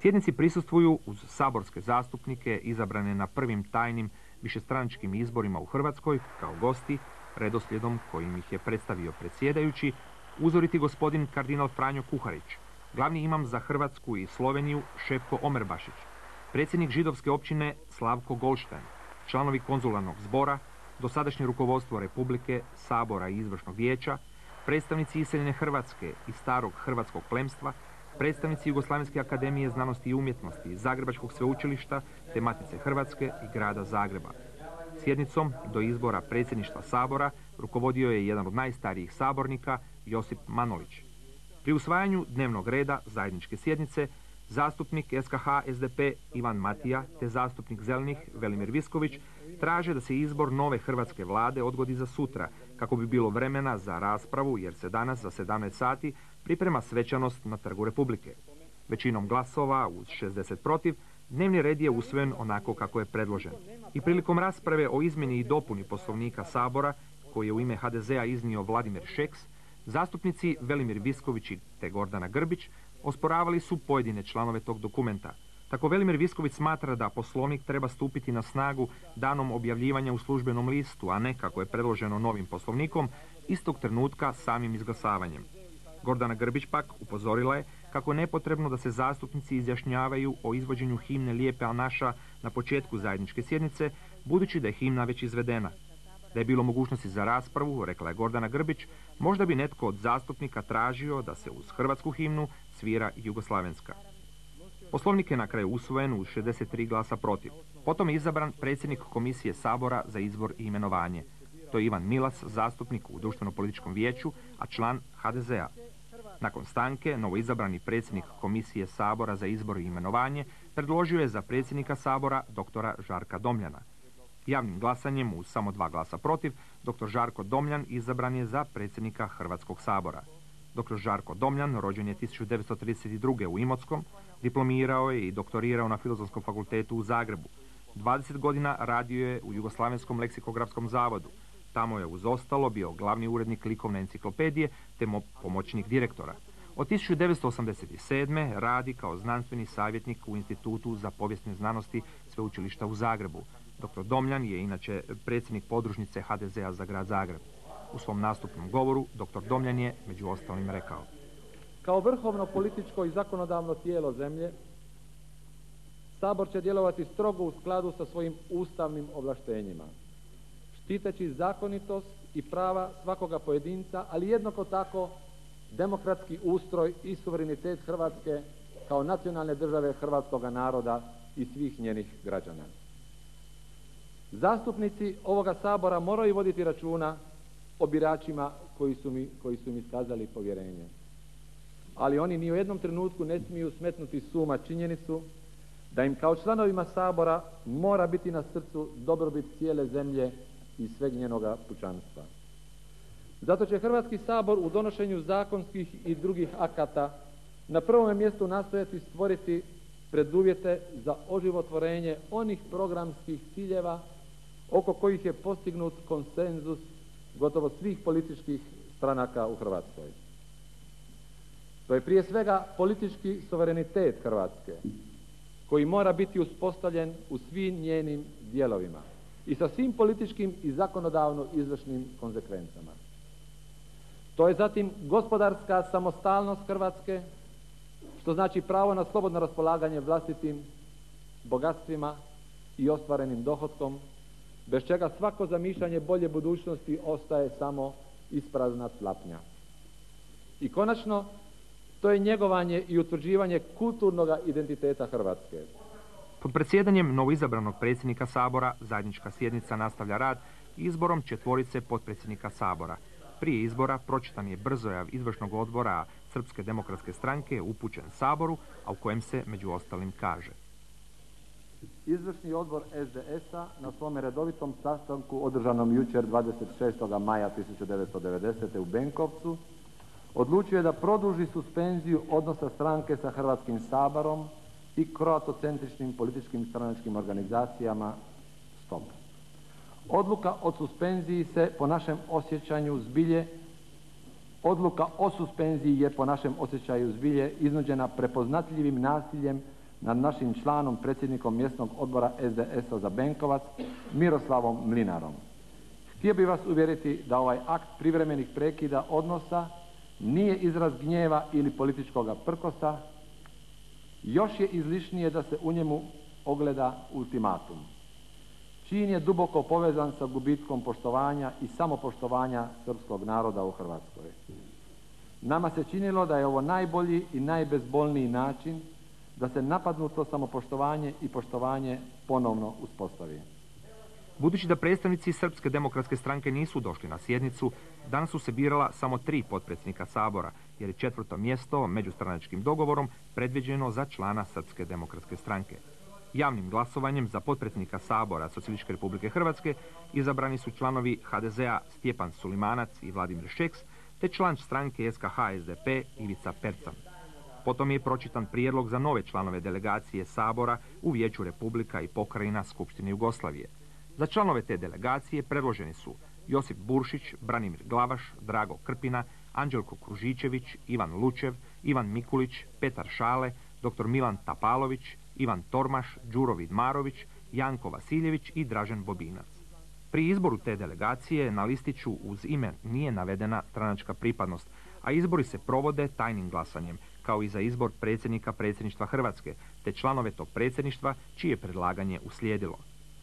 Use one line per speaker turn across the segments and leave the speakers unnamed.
Sjednici prisustvuju uz saborske zastupnike izabrane na prvim tajnim višestranačkim izborima u Hrvatskoj kao gosti, redoslijedom kojim ih je predstavio predsjedajući, uzoriti gospodin kardinal Franjo Kuharić, glavni imam za Hrvatsku i Sloveniju Šepko Omerbašić, predsjednik židovske općine Slavko Golštajn, članovi konzularnog zbora, dosadašnje rukovodstvo Republike, Sabora i Izvršnog vijeća, predstavnici iseljene Hrvatske i starog hrvatskog plemstva, predstavnici Jugoslavenske akademije znanosti i umjetnosti, Zagrebačkog sveučilišta, te Matice Hrvatske i grada Zagreba. Sjednicom do izbora predsjedništva Sabora rukovodio je jedan od najstarijih sabornika, Josip Manolić. Pri usvajanju dnevnog reda zajedničke sjednice, zastupnik SKH SDP Ivan Matija te zastupnik Zelenih Velimir Visković traže da se izbor nove hrvatske vlade odgodi za sutra, kako bi bilo vremena za raspravu, jer se danas za 17 sati priprema svečanost na Trgu Republike. Većinom glasova, uz 60 protiv, dnevni red je usvojen onako kako je predložen. I prilikom rasprave o izmjeni i dopuni Poslovnika Sabora, koji je u ime HDZ-a iznio Vladimir Šeks, zastupnici Velimir Visković te Gordana Grbić osporavali su pojedine članove tog dokumenta. Tako Velimir Visković smatra da Poslovnik treba stupiti na snagu danom objavljivanja u službenom listu, a ne, kako je predloženo novim Poslovnikom, istog trenutka samim izglasavanjem. Gordana Grbić pak upozorila je kako je nepotrebno da se zastupnici izjašnjavaju o izvođenju himne Lijepa naša na početku zajedničke sjednice, budući da je himna već izvedena. Da je bilo mogućnosti za raspravu, rekla je Gordana Grbić, možda bi netko od zastupnika tražio da se uz hrvatsku himnu svira jugoslavenska. Poslovnik je na kraju usvojen uz 63 glasa protiv. Potom je izabran predsjednik Komisije Sabora za izbor i imenovanje. To je Ivan Milas, zastupnik u Društveno-političkom vijeću, a član HDZ-a. Nakon stanke, novoizabrani predsjednik Komisije Sabora za izbor i imenovanje predložio je za predsjednika Sabora doktora Žarka Domljana. Javnim glasanjem uz samo 2 glasa protiv, dr. Žarko Domljan izabran je za predsjednika Hrvatskog sabora. Dr. Žarko Domljan rođen je 1932. u Imotskom, diplomirao je i doktorirao na Filozofskom fakultetu u Zagrebu. 20 godina radio je u Jugoslavenskom leksikografskom zavodu. Tamo je uz ostalo bio glavni urednik likovne enciklopedije te pomoćnik direktora. Od 1987. radi kao znanstveni savjetnik u Institutu za povijesne znanosti Sveučilišta u Zagrebu. Dr. Domljan je inače predsjednik podružnice HDZ-a za grad Zagreb. U svom nastupnom govoru dr. Domljan je među ostalim rekao:
Kao vrhovno političko i zakonodavno tijelo zemlje, Sabor će djelovati strogo u skladu sa svojim ustavnim ovlaštenjima, štiteći zakonitost i prava svakoga pojedinca, ali jednako tako demokratski ustroj i suverenitet Hrvatske kao nacionalne države hrvatskoga naroda i svih njenih građana. Zastupnici ovoga Sabora moraju voditi računa o biračima koji su mi iskazali povjerenje. Ali oni ni u jednom trenutku ne smiju smetnuti s uma činjenicu da im kao članovima Sabora mora biti na srcu dobrobit cijele zemlje i sveg njenoga pučanstva. Zato će Hrvatski sabor u donošenju zakonskih i drugih akata na prvome mjestu nastojati stvoriti preduvjete za oživotvorenje onih programskih ciljeva oko kojih je postignut konsenzus gotovo svih političkih stranaka u Hrvatskoj. To je prije svega politički suverenitet Hrvatske, koji mora biti uspostavljen u svim njenim dijelovima i sa svim političkim i zakonodavno izvršnim konsekvencama. To je zatim gospodarska samostalnost Hrvatske, što znači pravo na slobodno raspolaganje vlastitim bogatstvima i ostvarenim dohotkom, bez čega svako zamišljanje bolje budućnosti ostaje samo isprazna tlapnja. I konačno, to je njegovanje i utvrđivanje kulturnog identiteta Hrvatske.
Pod predsjedanjem novoizabranog predsjednika Sabora zajednička sjednica nastavlja rad izborom 4 potpredsjednika Sabora. Prije izbora pročitan je brzojav izvršnog odbora Srpske demokratske stranke upućen Saboru, a u kojem se među ostalim kaže:
Izvršni odbor SDS-a na svome redovitom sastanku održanom jučer 26. maja 1990. u Benkovcu odlučio je da produži suspenziju odnosa stranke sa Hrvatskim saborom i kroatocentričnim političkim stranačkim organizacijama STOP. Odluka o suspenziji je po našem osjećaju zbilje iznuđena prepoznatljivim nasiljem nad našim članom, predsjednikom mjesnog odbora SDS-a za Benkovac, Miroslavom Mlinarom. Htio bih vas uvjeriti da ovaj akt privremenih prekida odnosa nije izraz gnjeva ili političkog prkosa, još je izlišnije da se u njemu ogleda ultimatum. Čin je duboko povezan sa gubitkom poštovanja i samopoštovanja srpskog naroda u Hrvatskoj. Nama se činilo da je ovo najbolji i najbezbolniji način da se napadnuto samopoštovanje i poštovanje ponovno uspostavi.
Budući da predstavnici Srpske demokratske stranke nisu došli na sjednicu, danas su se birala samo 3 potpredsjednika Sabora, jer je 4. mjesto međustranačkim dogovorom predviđeno za člana Srpske demokratske stranke. Javnim glasovanjem za potpredsjednika Sabora Socijalističke Republike Hrvatske izabrani su članovi HDZ-a Stjepan Sulimanac i Vladimir Šeks, te član stranke SKH SDP Ivica Percan. Potom je pročitan prijedlog za nove članove delegacije Sabora u Vijeću Republika i pokrajina Skupštine Jugoslavije. Za članove te delegacije predloženi su Josip Buršić, Branimir Glavaš, Drago Krpina, Anđelko Kružičević, Ivan Lučev, Ivan Mikulić, Petar Šale, dr. Milan Tapalović, Ivan Tormaš, Đuro Vidmarović, Janko Vasiljević i Dražen Bobinac. Pri izboru te delegacije na listiću uz ime nije navedena stranačka pripadnost, a izbori se provode tajnim glasanjem, kao i za izbor predsjednika predsjedništva Hrvatske, te članove tog predsjedništva čije predlaganje uslijedilo.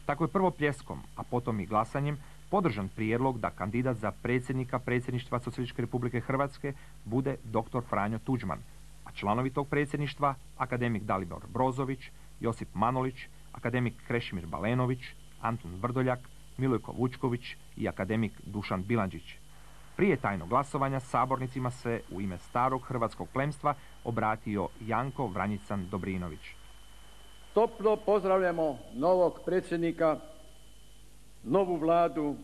Tako je prvo pljeskom, a potom i glasanjem, podržan prijedlog da kandidat za predsjednika predsjedništva Socijalističke Republike Hrvatske bude dr. Franjo Tuđman, a članovi tog predsjedništva akademik Dalibor Brozović, Josip Manolić, akademik Krešimir Balenović, Antun Vrdoljak, Milojko Vučković i akademik Dušan Bilandžić. Prije tajnog glasovanja sabornicima se u ime starog hrvatskog plemstva obratio Janko Vranjican Dobrinović.
Toplo pozdravljamo novog predsjednika, novu vladu,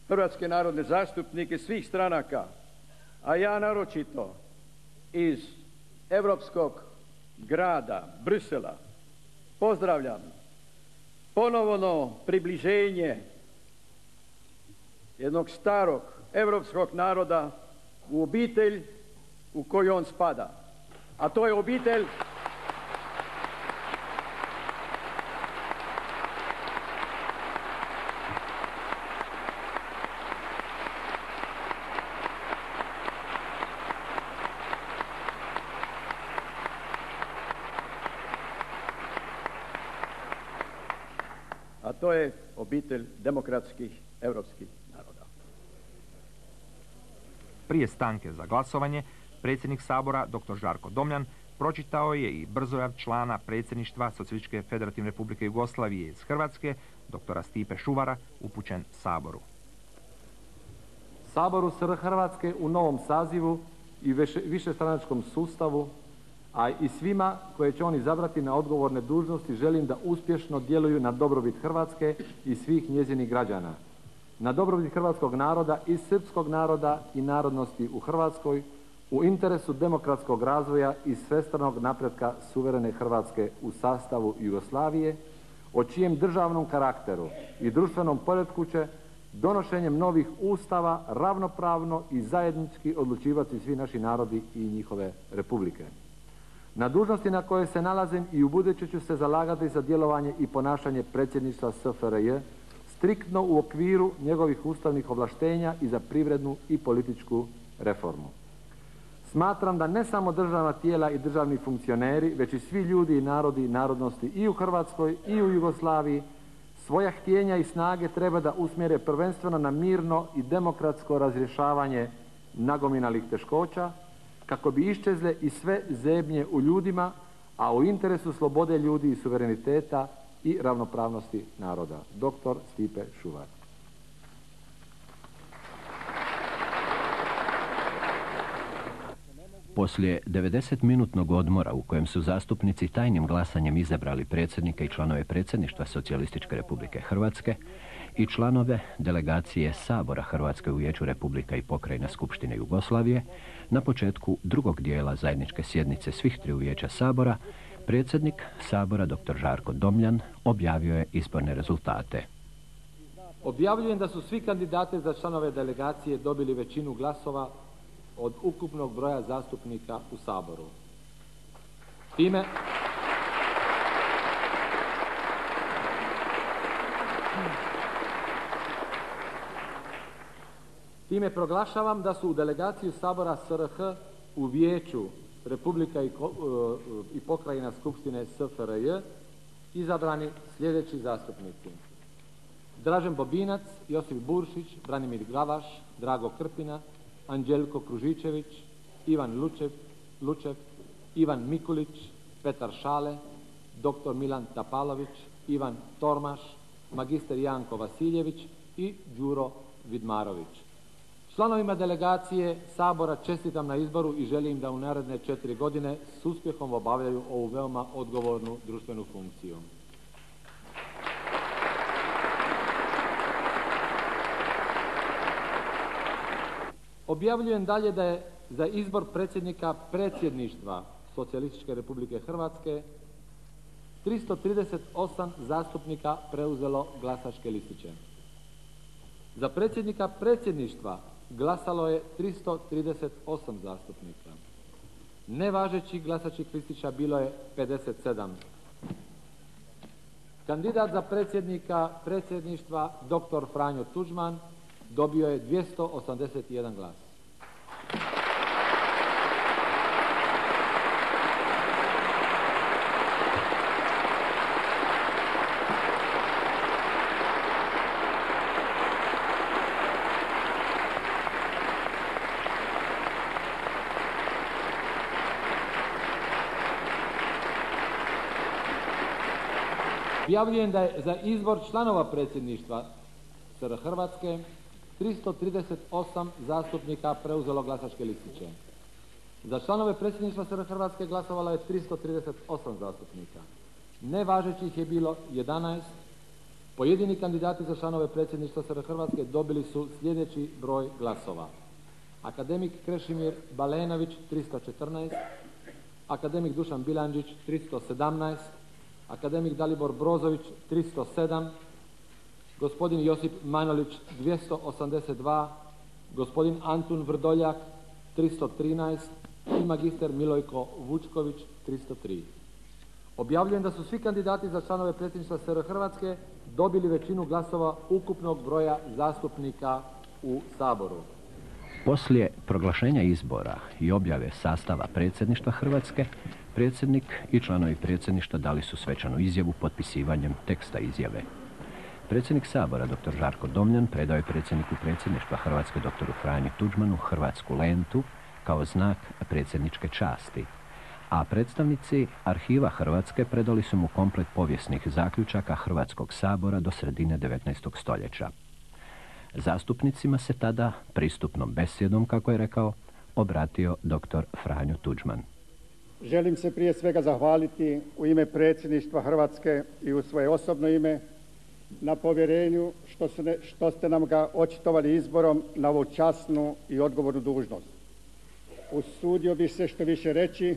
hrvatske narodne zastupnike svih stranaka, a ja naročito iz europskog grada Brisela pozdravljam ponovno približenje jednog starog europskog naroda u obitelj u koju on spada. A to je obitelj to je obitelj demokratskih europskih naroda.
Prije stanke za glasovanje, predsjednik Sabora, dr. Žarko Domljan, pročitao je i brzojav člana predsjedništva Socijalističke Federativne Republike Jugoslavije iz Hrvatske, dr. Stipe Šuvara, upućen Saboru.
Saboru SR Hrvatske u novom sazivu i višestranačkom sustavu, a i svima koje će oni izabrati na odgovorne dužnosti, želim da uspješno djeluju na dobrobit Hrvatske i svih njezinih građana. Na dobrobit hrvatskog naroda i srpskog naroda i narodnosti u Hrvatskoj, u interesu demokratskog razvoja i svestranog napretka suverene Hrvatske u sastavu Jugoslavije, o čijem državnom karakteru i društvenom poretku će donošenjem novih ustava ravnopravno i zajednički odlučivati svi naši narodi i njihove republike. Na dužnosti na kojoj se nalazim i ubuduće ću se zalagati za djelovanje i ponašanje predsjedništva SFRJ striktno u okviru njegovih ustavnih ovlaštenja i za privrednu i političku reformu. Smatram da ne samo državna tijela i državni funkcioneri, već i svi ljudi i narodi i narodnosti i u Hrvatskoj i u Jugoslaviji svoja htjenja i snage treba da usmjere prvenstveno na mirno i demokratsko razrješavanje nagomilalih teškoća, kako bi iščezle i sve zebnje u ljudima, a u interesu slobode ljudi i suvereniteta i ravnopravnosti naroda. Dr. Stipe Šuvar.
Poslije 90-minutnog odmora u kojem su zastupnici tajnim glasanjem izabrali predsjednika i članove predsjedništva Socijalističke Republike Hrvatske i članove delegacije Sabora Hrvatske u Vijeću Republika i pokrajina Skupštine Jugoslavije, na početku drugog dijela zajedničke sjednice svih triju vijeća Sabora, predsjednik Sabora dr. Žarko Domljan objavio je izborne rezultate.
Objavljujem da su svi kandidati za članove delegacije dobili većinu glasova od ukupnog broja zastupnika u Saboru. Time Time proglašavam da su u delegaciju Sabora SRH u Vijeću Republika i pokrajina Skupštine SFRJ izabrani sljedeći zastupnici: Dražen Bobinac, Josip Buršić, Branimir Glavaš, Drago Krpina, Anđelko Kružičević, Ivan Lučev, Ivan Mikulić, Petar Šale, dr. Milan Tapalović, Ivan Tormaš, magister Janko Vasiljević i Đuro Vidmarović. Članovima delegacije Sabora čestitam na izboru i želim da u naredne 4 godine s uspjehom obavljaju ovu veoma odgovornu društvenu funkciju. Objavljujem dalje da je za izbor predsjednika predsjedništva Socijalističke Republike Hrvatske 338 zastupnika preuzelo glasačke listiće. Za predsjednika predsjedništva glasalo je 338 zastupnika. Nevažećih glasačkih listića bilo je 57. Kandidat za predsjednika predsjedništva dr. Franjo Tuđman dobio je 281 glas. Objavljujem da je za izbor članova predsjedništva SR Hrvatske 338 zastupnika preuzelo glasačke listiće. Za članove predsjedništva SR Hrvatske glasovalo je 338 zastupnika. Nevažećih je bilo 11. Pojedini kandidati za članove predsjedništva SR Hrvatske dobili su sljedeći broj glasova: akademik Krešimir Balenović 314, akademik Dušan Bilandžić 317, akademik Dalibor Brozović 307, gospodin Josip Manolić 282, gospodin Antun Vrdoljak 313 i magister Milojko Vučković 303. Objavljujem da su svi kandidati za članove predsjedništva SR Hrvatske dobili većinu glasova ukupnog broja zastupnika u Saboru.
Poslije proglašenja izbora i objave sastava predsjedništva Hrvatske, predsjednik i članovi predsjedništva dali su svečanu izjavu potpisivanjem teksta izjave. Predsjednik Sabora, dr. Žarko Domljan, predao je predsjedniku predsjedništva Hrvatske, dr. Franji Tuđmanu, hrvatsku lentu kao znak predsjedničke časti, a predstavnici arhiva Hrvatske predali su mu komplet povijesnih zaključaka Hrvatskog sabora do sredine 19. stoljeća. Zastupnicima se tada pristupnom besjedom, kako je rekao, obratio dr. Franjo Tuđman.
Želim se prije svega zahvaliti u ime predsjedništva Hrvatske i u svoje osobno ime na povjerenju što ste nam ga očitovali izborom na ovu časnu i odgovornu dužnost. Usudio bih se što više reći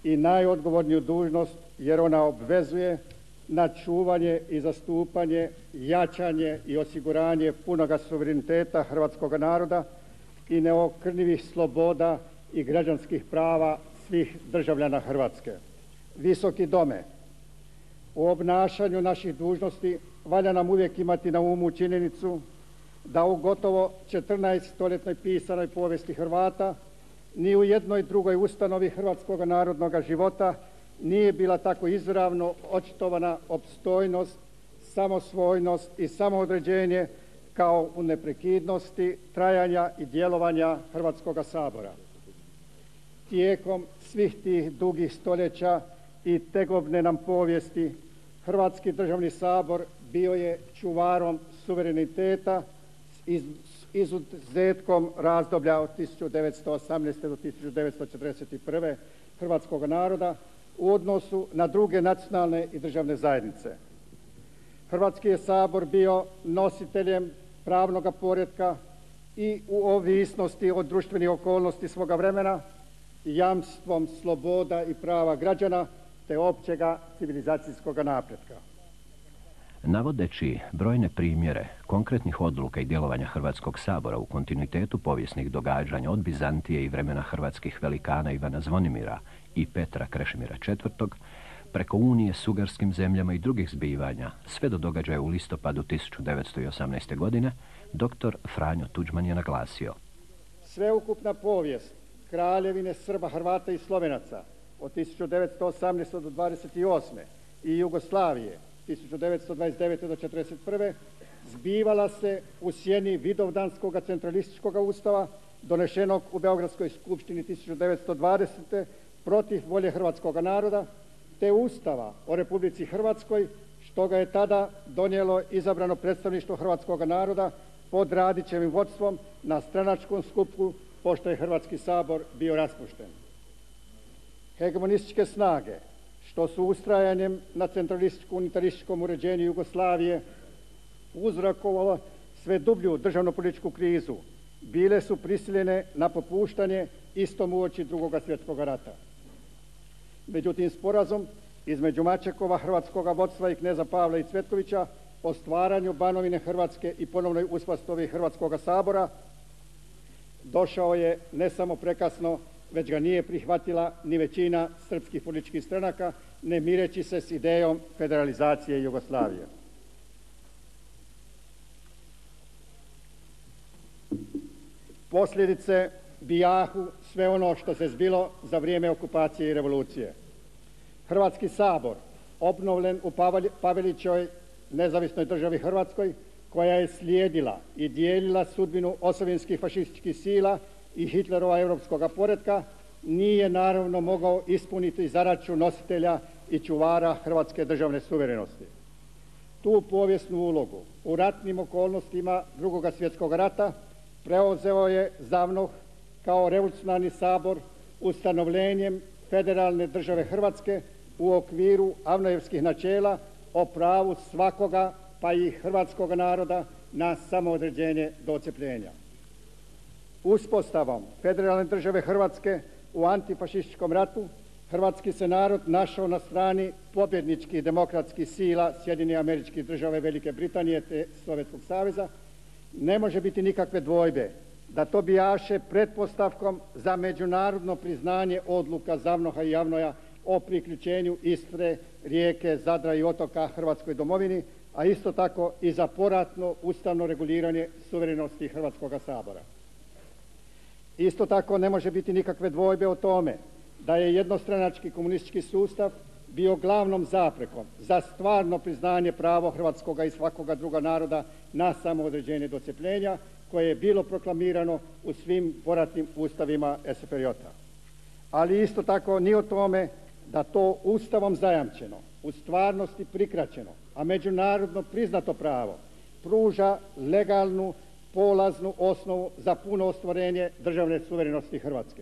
i najodgovorniju dužnost, jer ona obvezuje na čuvanje i zastupanje, jačanje i osiguranje punoga suvereniteta hrvatskog naroda i neokrnjivih sloboda i građanskih prava svih državljana Hrvatske. Visoki dome, u obnašanju naših dužnosti valja nam uvijek imati na umu činjenicu da u gotovo 14-stoljetnoj pisanoj povijesti Hrvata ni u jednoj drugoj ustanovi hrvatskog narodnog života nije bila tako izravno očitovana opstojnost, samosvojnost i samoodređenje kao u neprekidnosti trajanja i djelovanja Hrvatskoga sabora. Tijekom svih tih dugih stoljeća i tegobne nam povijesti, Hrvatski državni sabor bio je čuvarom suvereniteta s izuzetkom razdoblja od 1918. do 1941. hrvatskog naroda u odnosu na druge nacionalne i državne zajednice. Hrvatski je sabor bio nositeljem pravnoga poretka i u ovisnosti od društvenih okolnosti svoga vremena, jamstvom sloboda i prava građana te općega civilizacijskog napretka.
Navodeći brojne primjere konkretnih odluka i djelovanja Hrvatskog sabora u kontinuitetu povijesnih događanja od Bizantije i vremena hrvatskih velikana Ivana Zvonimira i Petra Krešimira IV, preko unije s ugarskim zemljama i drugih zbivanja, sve do događaja u listopadu 1918. godine, dr. Franjo Tuđman je naglasio.
Sveukupna povijest Kraljevine Srba, Hrvata i Slovenaca od 1918. do 1928. i Jugoslavije 1929. do 1941. zbivala se u sjeni Vidovdanskog centralističkog ustava donešenog u Beogradskoj skupštini 1920. protiv volje hrvatskog naroda, te Ustava o Republici Hrvatskoj, što ga je tada donijelo izabrano predstavništvo hrvatskog naroda pod Radićevim vodstvom na stranačkom skupu, pošto je Hrvatski sabor bio raspušten. Hegemonističke snage, što su ustrajanjem na centralističko-unitarističkom uređenju Jugoslavije uzrokovalo sve dublju državno-političku krizu, bile su prisiljene na popuštanje istom uoči Drugog svjetskog rata. Međutim, sporazum između Mačekova, hrvatskoga vodstva i kneza Pavla i Cvetkovića o stvaranju Banovine Hrvatske i ponovnoj uspostavi Hrvatskoga sabora došao je ne samo prekasno, već ga nije prihvatila ni većina srpskih političkih stranaka, ne mireći se s idejom federalizacije Jugoslavije. Posljedice bijahu sve ono što se zbilo za vrijeme okupacije i revolucije. Hrvatski sabor, obnovljen u Pavelićevoj nezavisnoj državi Hrvatskoj, koja je slijedila i dijelila sudbinu osovinskih fašističkih sila i Hitlerova europskoga poretka, nije naravno mogao ispuniti zadaću nositelja i čuvara hrvatske državne suverenosti. Tu povijesnu ulogu u ratnim okolnostima Drugog svjetskog rata preuzeo je ZAVNOH kao revolucionarni sabor ustanovljenjem federalne države Hrvatske u okviru avnojevskih načela o pravu svakoga, pa i hrvatskog naroda, na samoodređenje do odcjepljenja. Uspostavom federalne države Hrvatske u antifašističkom ratu hrvatski se narod našao na strani pobjedničkih demokratskih sila Sjedinjenih Američkih Država, Velike Britanije te Sovjetskog saveza. Ne može biti nikakve dvojbe da to bijaše pretpostavkom za međunarodno priznanje odluka ZAVNOH-a i AVNOJ-a o priključenju Istre, Rijeke, Zadra i otoka Hrvatskoj domovini, a isto tako i za poratno ustavno reguliranje suverenosti Hrvatskoga sabora. Isto tako ne može biti nikakve dvojbe o tome da je jednostranački komunistički sustav bio glavnom zaprekom za stvarno priznanje pravo hrvatskoga i svakoga druga naroda na samoodređenje do odcjepljenja, koje je bilo proklamirano u svim poratnim ustavima SFRJ-a. Ali isto tako ni o tome da to ustavom zajamčeno, u stvarnosti prikraćeno, a međunarodno priznato pravo pruža legalnu polaznu osnovu za puno ostvarenje državne suverenosti Hrvatske.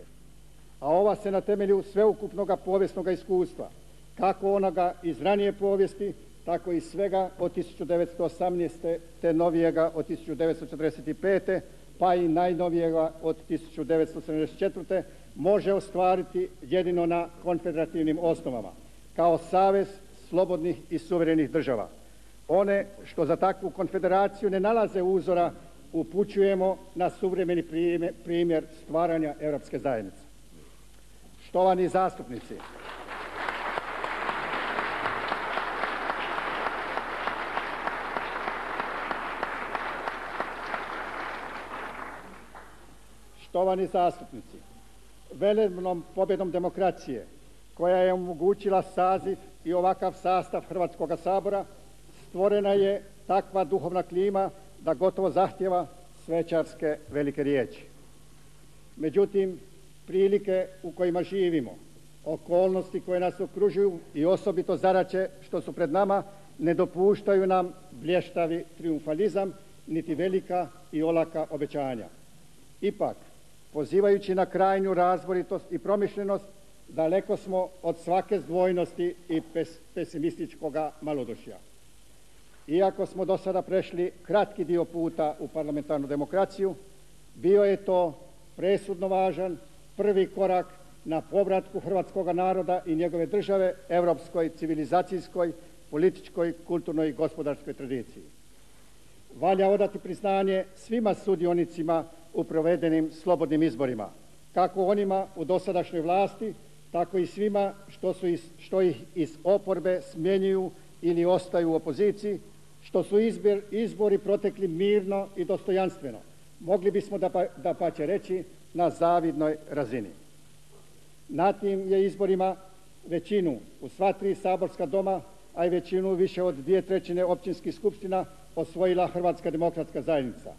A ova se na temelju sveukupnog povijesnog iskustva, kako onoga iz ranije povijesti, tako i svega od 1918. te novijega od 1945. pa i najnovijega od 1974. može ostvariti jedino na konfederativnim osnovama, kao savez slobodnih i suverenih država. One što za takvu konfederaciju ne nalaze uzora, upućujemo na suvremeni primjer stvaranja Europske zajednice. Štovani zastupnici, velebnom pobjedom demokracije, koja je omogućila saziv i ovakav sastav Hrvatskoga sabora, stvorena je takva duhovna klima da gotovo zahtjeva svečarske velike riječi. Međutim, prilike u kojima živimo, okolnosti koje nas okružuju i osobito zadaće što su pred nama ne dopuštaju nam blještavi trijumfalizam niti velika i olaka obećanja. Ipak, pozivajući na krajnju razboritost i promišljenost, daleko smo od svake zdvojnosti i pesimističkoga malodušja. Iako smo do sada prešli kratki dio puta u parlamentarnu demokraciju, bio je to presudno važan prvi korak na povratku hrvatskoga naroda i njegove države europskoj, civilizacijskoj, političkoj, kulturnoj i gospodarskoj tradiciji. Valja odati priznanje svima sudionicima u provedenim slobodnim izborima, kako onima u dosadašnjoj vlasti, tako i svima što ih iz oporbe smjenjuju ili ostaju u opoziciji, što su izbori protekli mirno i dostojanstveno. Mogli bismo dapače reći na zavidnoj razini. Na tim je izborima većinu u sva 3 saborska doma, a i većinu više od 2/3 općinskih skupština osvojila Hrvatska demokratska zajednica.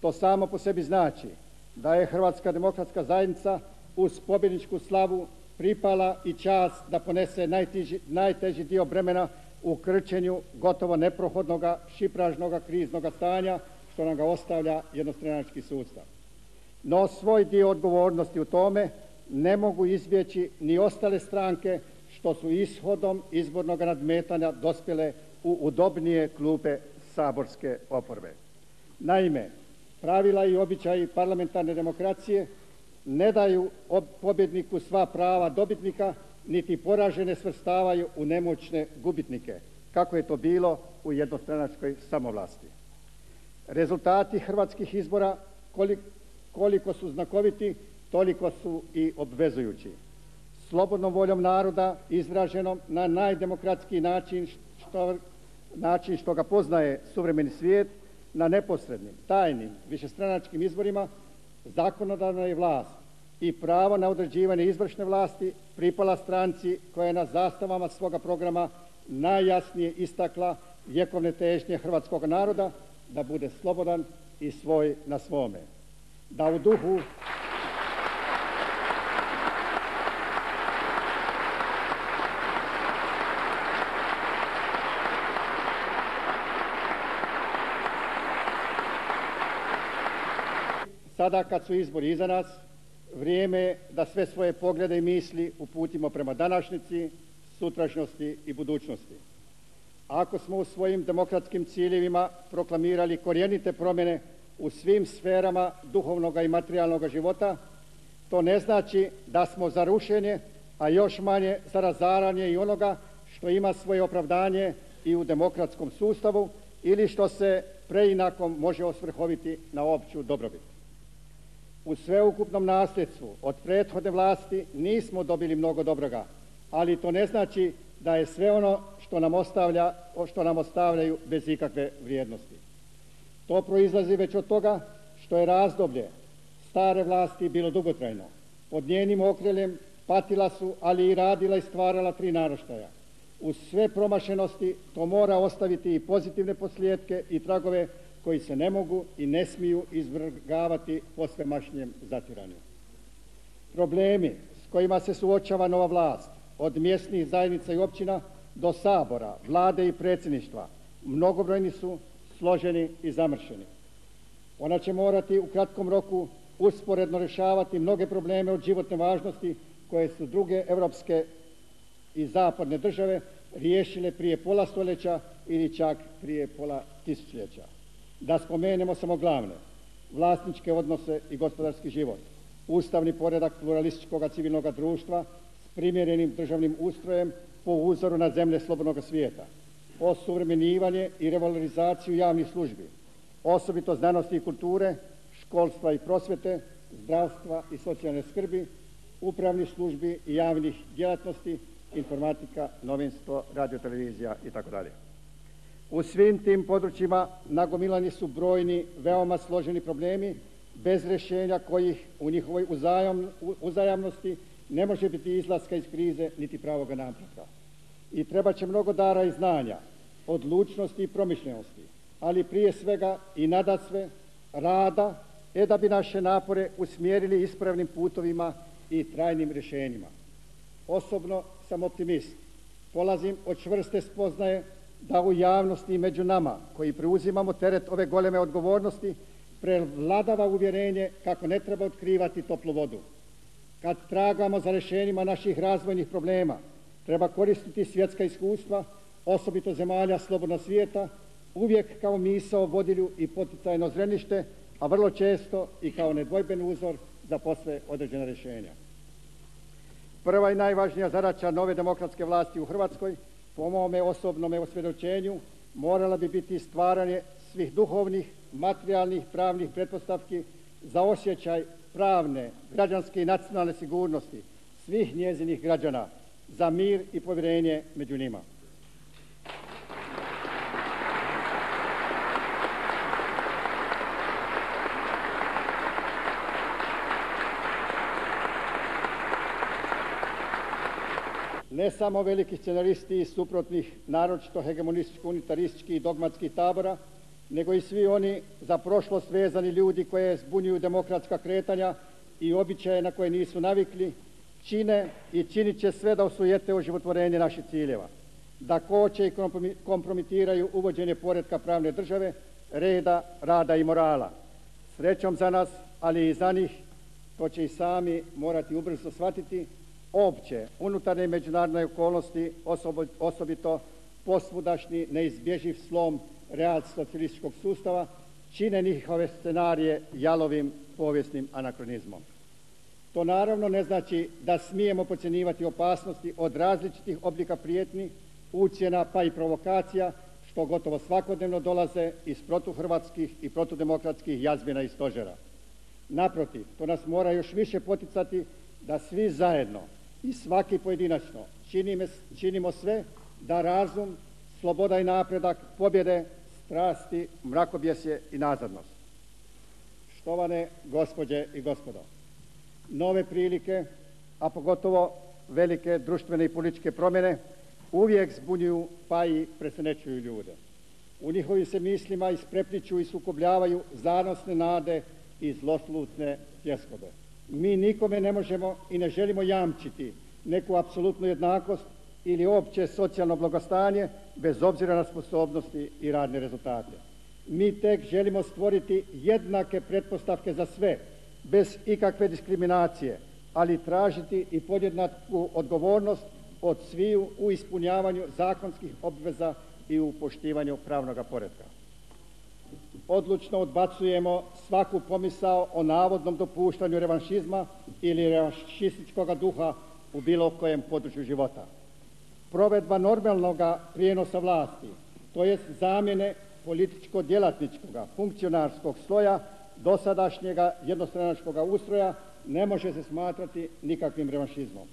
To samo po sebi znači da je Hrvatska demokratska zajednica uz pobjedničku slavu pripala i čast da ponese najteži dio bremena u krčenju gotovo neprohodnoga, šipražnoga, kriznoga stanja što nam ga ostavlja jednostranački sustav. No svoj dio odgovornosti u tome ne mogu izbjeći ni ostale stranke što su ishodom izbornog nadmetanja dospjele u udobnije klupe saborske oporbe. Naime, pravila i običaji parlamentarne demokracije ne daju pobjedniku sva prava dobitnika, niti poražene svrstavaju u nemoćne gubitnike, kako je to bilo u jednostranačkoj samovlasti. Rezultati hrvatskih izbora, koliko su znakoviti, toliko su i obvezujući. Slobodnom voljom naroda, izraženom na najdemokratskiji način što ga poznaje suvremeni svijet, na neposrednim, tajnim, višestranačkim izborima, zakonodavna je vlast i pravo na određivanje izvršne vlasti pripala stranci koja je na zastavama svoga programa najjasnije istakla vjekovne težnje hrvatskog naroda da bude slobodan i svoj na svome. Da u duhu sada kad su izbori iza nas, vrijeme je da sve svoje poglede i misli uputimo prema današnjici, sutrašnjosti i budućnosti. Ako smo u svojim demokratskim ciljevima proklamirali korijenite promjene u svim sferama duhovnog i materijalnog života, to ne znači da smo za rušenje, a još manje za razaranje i onoga što ima svoje opravdanje i u demokratskom sustavu ili što se preinakom može osvrhoviti na opću dobrobit. U sveukupnom nasljedstvu od prethodne vlasti nismo dobili mnogo dobroga, ali to ne znači da je sve ono što nam ostavljaju bez ikakve vrijednosti. To proizlazi već od toga što je razdoblje stare vlasti bilo dugotrajno. Pod njenim okriljem patila su, ali i radila i stvarala 3 naraštaja. Uz sve promašenosti to mora ostaviti i pozitivne posljedke i tragove koji se ne mogu i ne smiju izvrgavati posvemašnjem zatiranju. Problemi s kojima se suočava nova vlast, od mjesnih zajednica i općina do Sabora, Vlade i predsjedništva, mnogobrojni su, složeni i zamršeni. Ona će morati u kratkom roku usporedno rješavati mnoge probleme od životne važnosti koje su druge europske i zapadne države riješile prije pola stoljeća ili čak prije pola tisućljeća. Da spomenemo samo glavne: vlasničke odnose i gospodarski život, ustavni poredak pluralističkog civilnog društva s primjerenim državnim ustrojem po uzoru na zemlje slobodnog svijeta, osuvremenjivanje i revalorizaciju javnih službi, osobito znanosti i kulture, školstva i prosvjete, zdravstva i socijalne skrbi, upravnih službi i javnih djelatnosti, informatika, novinstvo, radiotelevizija itd. U svim tim područjima nagomilani su brojni, veoma složeni problemi bez rješenja kojih u njihovoj uzajamnosti ne može biti izlaska iz krize niti pravoga napretka. I treba će mnogo dara i znanja, odlučnosti i promišljenosti, ali prije svega i nadasve rada, da bi naše napore usmjerili ispravnim putovima i trajnim rješenjima. Osobno sam optimist. Polazim od čvrste spoznaje da u javnosti i među nama, koji preuzimamo teret ove goleme odgovornosti, prevladava uvjerenje kako ne treba otkrivati toplu vodu. Kad tragamo za rješenjima naših razvojnih problema, treba koristiti svjetska iskustva, osobito zemalja slobodnog svijeta, uvijek kao misao vodilju i poticajno zrenište, a vrlo često i kao nedvojben uzor za posve određena rješenja. Prva i najvažnija zadaća nove demokratske vlasti u Hrvatskoj, po mome osobnome osvjedočenju, morala bi biti stvaranje svih duhovnih, materijalnih, pravnih pretpostavki za osjećaj pravne, građanske i nacionalne sigurnosti svih njezinih građana, za mir i povjerenje među njima. ne samo veliki scenaristi iz suprotnih, naročito hegemonističko-unitarističkih i dogmatskih tabora, nego i svi oni za prošlost vezani ljudi koje zbunjuju demokratska kretanja i običaje na koje nisu navikli, čine i činit će sve da osujete oživotvorenje naših ciljeva, da koče i kompromitiraju uvođenje poretka pravne države, reda, rada i morala. Srećom za nas, ali i za njih, to će i sami morati ubrzo shvatiti, opće unutarnje i međunarodne okolnosti, osobito posvudašnji neizbježiv slom realsocijalističkog sustava, čine njihove scenarije jalovim povijesnim anakronizmom. To naravno ne znači da smijemo podcjenjivati opasnosti od različitih oblika prijetnji, ucjena pa i provokacija, što gotovo svakodnevno dolaze iz protuhrvatskih i protudemokratskih jazbina i stožera. Naprotiv, to nas mora još više poticati da svi zajedno i svaki pojedinačno činimo sve da razum, sloboda i napredak pobjede strasti, mrakobjesje i nazadnost. Štovane gospođe i gospodo, nove prilike, a pogotovo velike društvene i političke promjene uvijek zbunjuju pa i presenečuju ljude. U njihovim se mislima isprepliću i sukobljavaju zanosne nade i zloslutne tjeskobe. Mi nikome ne možemo i ne želimo jamčiti neku apsolutnu jednakost ili opće socijalno blagostanje bez obzira na sposobnosti i radne rezultate. Mi tek želimo stvoriti jednake pretpostavke za sve, bez ikakve diskriminacije, ali tražiti i podjednaku odgovornost od sviju u ispunjavanju zakonskih obveza i u poštivanju pravnog poretka. Odlučno odbacujemo svaku pomisao o navodnom dopuštanju revanšizma ili revanšističkog duha u bilo kojem području života. Provedba normalnog prijenosa vlasti, to jest zamjene političko-djelatničkog funkcionarskog sloja dosadašnjega jednostranačkog ustroja ne može se smatrati nikakvim revanšizmom.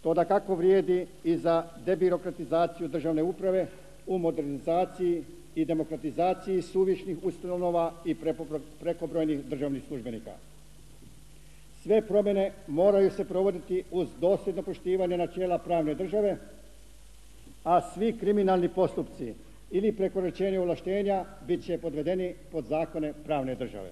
To dakako vrijedi i za debirokratizaciju državne uprave u modernizaciji i demokratizaciji suvišnih ustanova i prekobrojnih državnih službenika. Sve promjene moraju se provoditi uz dosljedno poštivanje načela pravne države, a svi kriminalni postupci ili prekoračenje ovlaštenja bit će podvedeni pod zakone pravne države.